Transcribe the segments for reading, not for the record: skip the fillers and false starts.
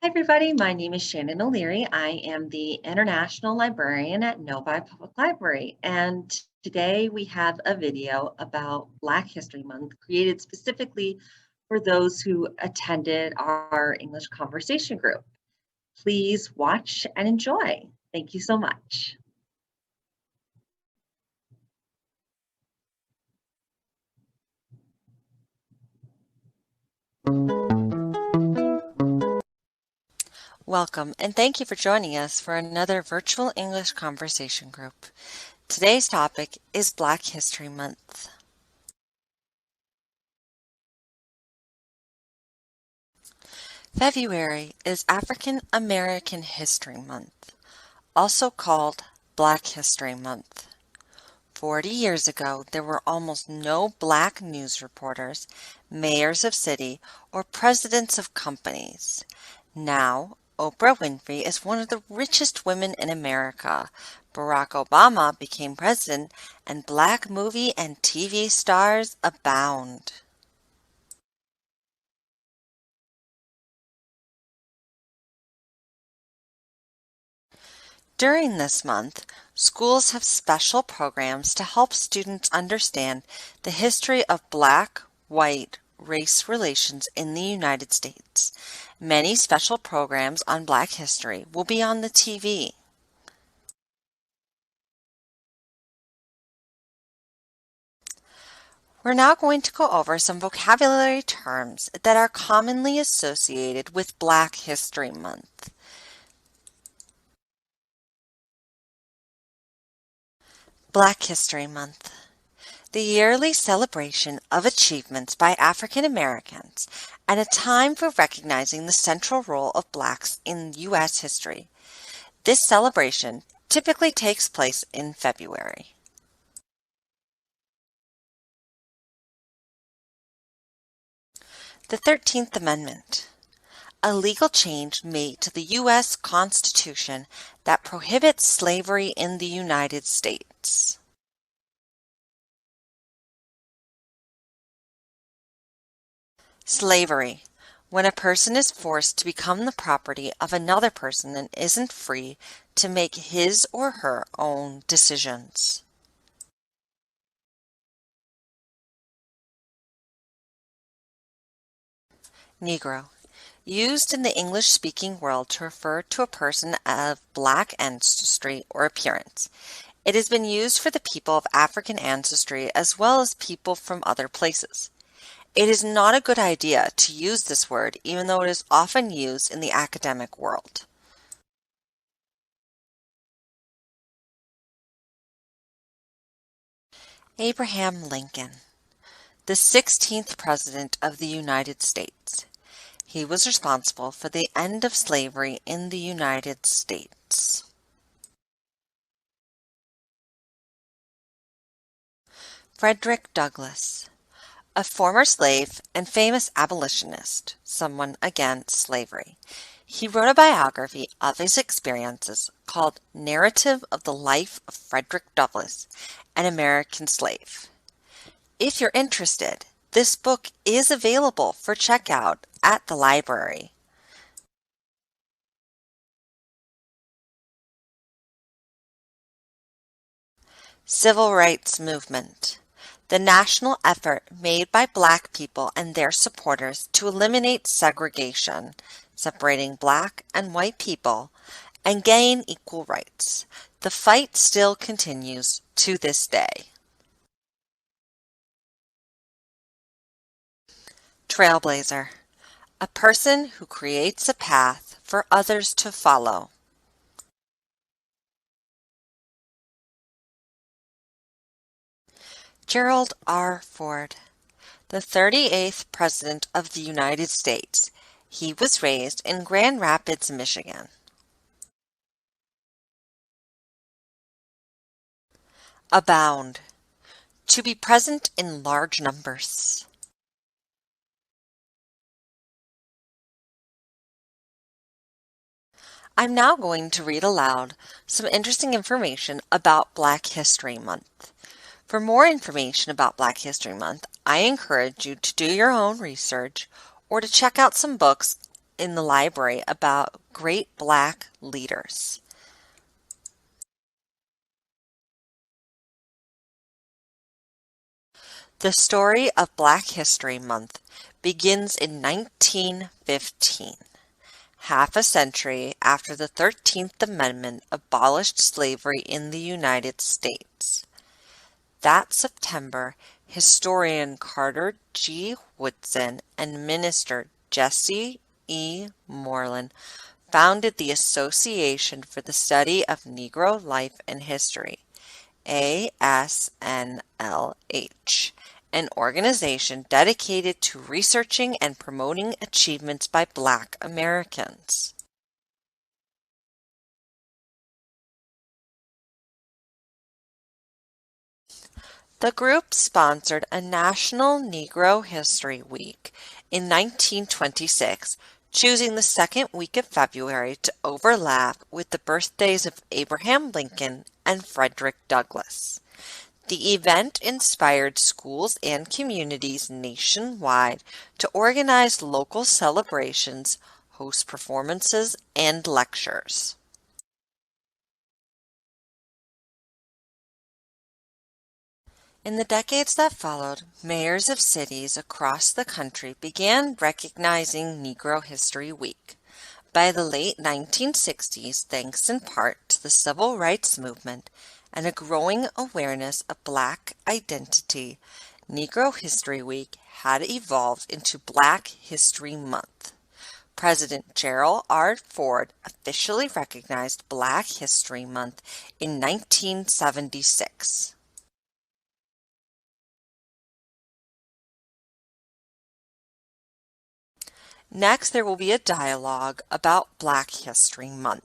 Everybody. My name is Shannon O'Leary. I am the International Librarian at Novi Public Library, and today we have a video about Black History Month created specifically for those who attended our English conversation group. Please watch and enjoy. Thank you so much. Welcome, and thank you for joining us for another virtual English conversation group. Today's topic is Black History Month. February is African American History Month, also called Black History Month. 40 years ago, there were almost no Black news reporters, mayors of city, or presidents of companies. Now, Oprah Winfrey is one of the richest women in America. Barack Obama became president, and Black movie and TV stars abound. During this month, schools have special programs to help students understand the history of Black, white, race relations in the United States. Many special programs on Black history will be on the TV. We're now going to go over some vocabulary terms that are commonly associated with Black History Month. Black History Month. The yearly celebration of achievements by African Americans and a time for recognizing the central role of Blacks in U.S. history. This celebration typically takes place in February. The 13th Amendment. A legal change made to the U.S. Constitution that prohibits slavery in the United States. Slavery. When a person is forced to become the property of another person and isn't free to make his or her own decisions. Negro. Used in the English-speaking world to refer to a person of Black ancestry or appearance. It has been used for the people of African ancestry as well as people from other places. It is not a good idea to use this word even though it is often used in the academic world. Abraham Lincoln, the 16th President of the United States. He was responsible for the end of slavery in the United States. Frederick Douglass, a former slave and famous abolitionist, someone against slavery. He wrote a biography of his experiences called Narrative of the Life of Frederick Douglass, an American Slave. If you're interested, this book is available for checkout at the library. Civil Rights Movement. The national effort made by Black people and their supporters to eliminate segregation, separating Black and white people, and gain equal rights. The fight still continues to this day. Trailblazer. A person who creates a path for others to follow. Gerald R. Ford, the 38th President of the United States. He was raised in Grand Rapids, Michigan. Abound. To be present in large numbers. I'm now going to read aloud some interesting information about Black History Month. For more information about Black History Month, I encourage you to do your own research or to check out some books in the library about great Black leaders. The story of Black History Month begins in 1915, half a century after the 13th Amendment abolished slavery in the United States. That September, historian Carter G. Woodson and minister Jesse E. Moreland founded the Association for the Study of Negro Life and History, ASNLH, an organization dedicated to researching and promoting achievements by Black Americans. The group sponsored a National Negro History Week in 1926, choosing the second week of February to overlap with the birthdays of Abraham Lincoln and Frederick Douglass. The event inspired schools and communities nationwide to organize local celebrations, host performances, and lectures. In the decades that followed, mayors of cities across the country began recognizing Negro History Week. By the late 1960s, thanks in part to the Civil Rights Movement and a growing awareness of Black identity, Negro History Week had evolved into Black History Month. President Gerald R. Ford officially recognized Black History Month in 1976. Next, there will be a dialogue about Black History Month.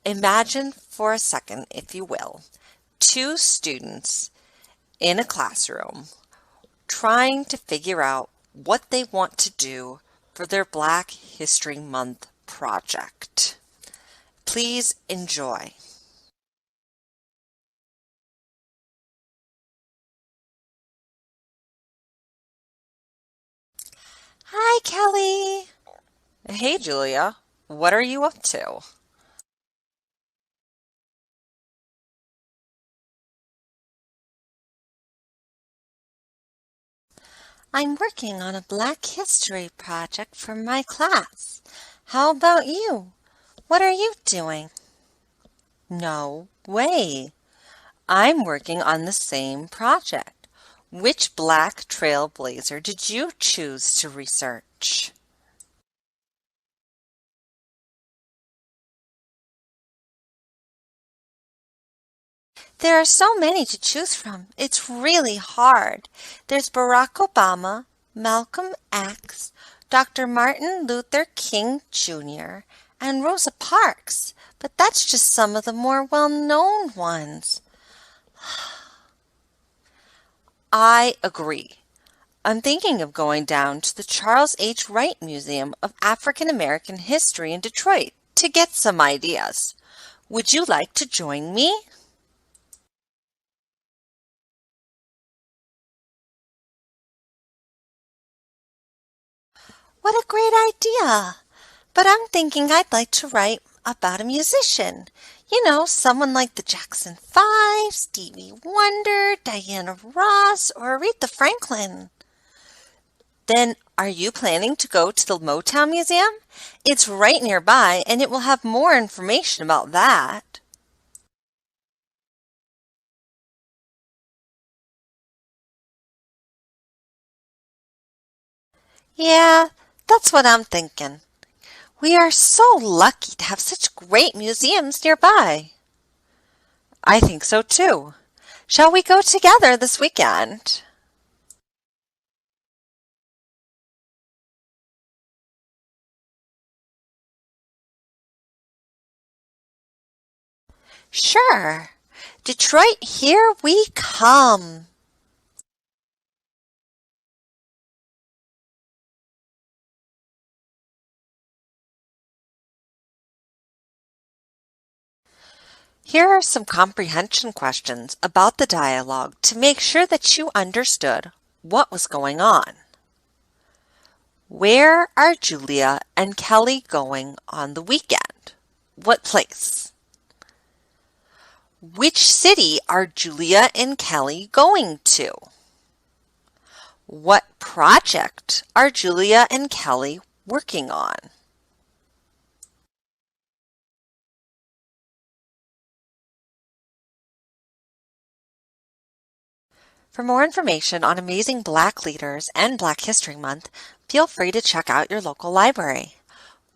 Imagine for a second, if you will, two students in a classroom trying to figure out what they want to do for their Black History Month project. Please enjoy. Hi, Kelly. Hey, Julia. What are you up to? I'm working on a Black History project for my class. How about you? What are you doing? No way. I'm working on the same project. Which Black trailblazer did you choose to research? There are so many to choose from. It's really hard. There's Barack Obama, Malcolm X, Dr. Martin Luther King Jr., and Rosa Parks, but that's just some of the more well-known ones. I agree. I'm thinking of going down to the Charles H. Wright Museum of African American History in Detroit to get some ideas. Would you like to join me? What a great idea! But I'm thinking I'd like to write about a musician. You know, someone like the Jackson 5, Stevie Wonder, Diana Ross, or Aretha Franklin. Then are you planning to go to the Motown Museum? It's right nearby and it will have more information about that. Yeah, that's what I'm thinking. We are so lucky to have such great museums nearby. I think so too. Shall we go together this weekend? Sure. Detroit, here we come. Here are some comprehension questions about the dialogue to make sure that you understood what was going on. Where are Julia and Kelly going on the weekend? What place? Which city are Julia and Kelly going to? What project are Julia and Kelly working on? For more information on amazing Black leaders and Black History Month, feel free to check out your local library.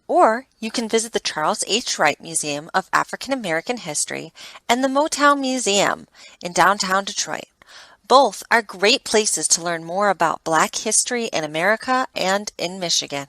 Or you can visit the Charles H. Wright Museum of African American History and the Motown Museum in downtown Detroit. Both are great places to learn more about Black history in America and in Michigan.